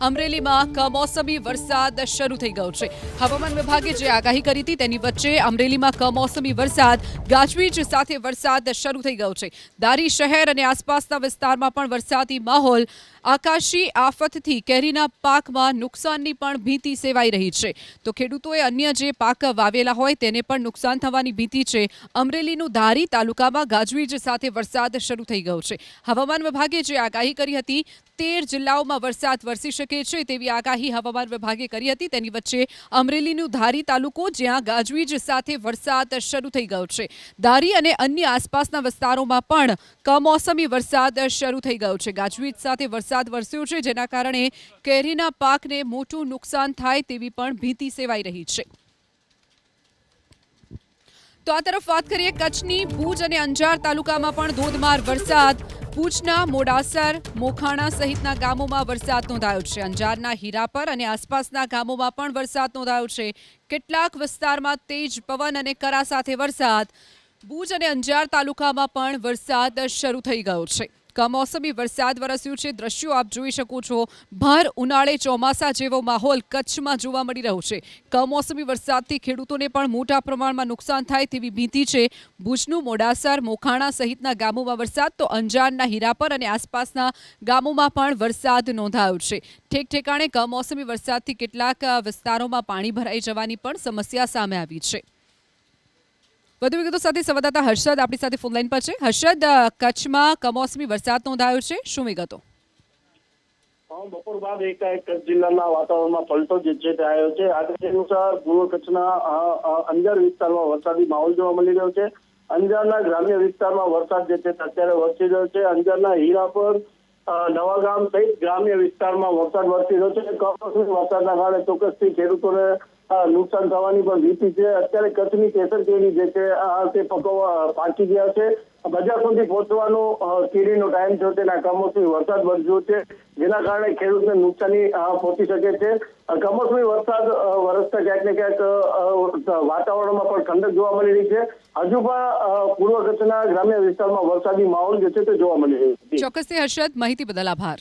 અમરેલીમાં કમોસમી વરસાદ શરૂ થઈ ગયો છે। હવામાન વિભાગે જે આગાહી કરી હતી તેની વચ્ચે અમરેલીમાં કમોસમી વરસાદ ગાજવીજ સાથે વરસાદ શરૂ થઈ ગયો છે। દારી શહેર અને આસપાસના વિસ્તારમાં પણ વરસાદી માહોલ। આકાશી આફતથી કેરીના પાકમાં નુકસાનની પણ ભીતિ સેવાઈ રહી છે, તો ખેડૂતોએ અન્ય જે પાક વાવેલા હોય તેને પણ નુકસાન થવાની ભીતિ છે। અમરેલીનું ધારી તાલુકામાં ગાજવીજ સાથે વરસાદ શરૂ થઈ ગયો છે। હવામાન વિભાગે જે આગાહી કરી હતી 13 જિલ્લાઓમાં વરસાદ વરસી શકે છે તેવી આગાહી હવામાન વિભાગે કરી હતી। તેની વચ્ચે અમરેલીનું ધારી તાલુકો જ્યાં ગાજવીજ સાથે વરસાદ શરૂ થઈ ગયો છે। ધારી અને અન્ય આસપાસના વિસ્તારોમાં પણ કમોસમી વરસાદ શરૂ થઈ ગયો છે। ગાજવીજ સાથે વરસાદ વરસ્યો છે, જેના કારણે કેરીના પાકને મોટું નુકસાન થાય તેવી પણ ભીતિ સેવાઈ રહી છે। તો આ તરફ વાત કરીએ કચ્છની ભુજ અને અંજાર તાલુકામાં પણ ધોધમાર વરસાદ। ભુજના મોડાસર, મોખાણા સહિતના ગામોમાં વરસાદ નોંધાયો છે। અંજારના હીરાપર અને આસપાસના ગામોમાં પણ વરસાદ નોંધાયો છે। કેટલાક વિસ્તારમાં તેજ પવન અને કરા સાથે વરસાદ। ભુજ અને અંજાર તાલુકામાં પણ વરસાદ શરૂ થઈ ગયો છે। કમોસમી વરસાદ વરસ્યું છે। દ્રશ્યો આપ જોઈ શકો છો। ભર ઉનાળે ચોમાસા જેવો માહોલ કચ્છમાં જોવા મળી રહ્યો છે। કમોસમી વરસાદથી ખેડૂતોને પણ મોટા પ્રમાણમાં નુકસાન થાય તેવી ભીતિ છે। ભુજનું મોડાસર, મોખાણા સહિતના ગામોમાં વરસાદ, તો અંજારના હીરાપર અને આસપાસના ગામોમાં પણ વરસાદ નોંધાયો છે। ઠેક ઠેકાણે કમોસમી વરસાદથી કેટલાક વિસ્તારોમાં પાણી ભરાઈ જવાની પણ સમસ્યા સામે આવી છે। વધુ વિગતો સાથે સંવાદદાતા હર્ષદ આપણી સાથે ફોનલાઈન પર છે। હર્ષદ, કચ્છમાં કમોસમી વરસાદ નોંધાયો છે, શું વિગતો? બપોર બાદ એકાએક કચ્છ જિલ્લાના વાતાવરણમાં પલટો જે છે તે આવ્યો છે। આગાહી અનુસાર પૂર્વ કચ્છના અંજાર વિસ્તારમાં વરસાદી માહોલ જોવા મળી રહ્યો છે। અંજારના ગ્રામ્ય વિસ્તારમાં વરસાદ જે છે તે અત્યારે વરસી રહ્યો છે। અંજારના હીરાપર, નવાગામ સહિત ગ્રામ્ય વિસ્તારમાં વરસાદ વરસી રહ્યો છે। કમોસમી વરસાદના કારણે ચોક્કસથી ખેડૂતોને નુકસાન થવાની પણ ભીતિ છે। અત્યારે કચ્છની કેસર કેરી જે છે તે પાકી ગયા છે। બજાર સુધી પહોંચવાનો કેરીનો ટાઈમ થયો તેના કમોસમી વરસાદ વરસ્યો છે, જેના કારણે ખેડૂતને નુકસાની પહોંચી શકે છે। કમોસમી વરસાદ વરસતા ક્યાંક ને ક્યાંક વાતાવરણમાં પણ ઠંડક જોવા મળી રહી છે। હજુ પણ પૂર્વ કચ્છના ગ્રામ્ય વિસ્તારમાં વરસાદી માહોલ જે છે તે જોવા મળી રહ્યો છે। ચોક્કસથી હર્ષદ, માહિતી બદલ આભાર।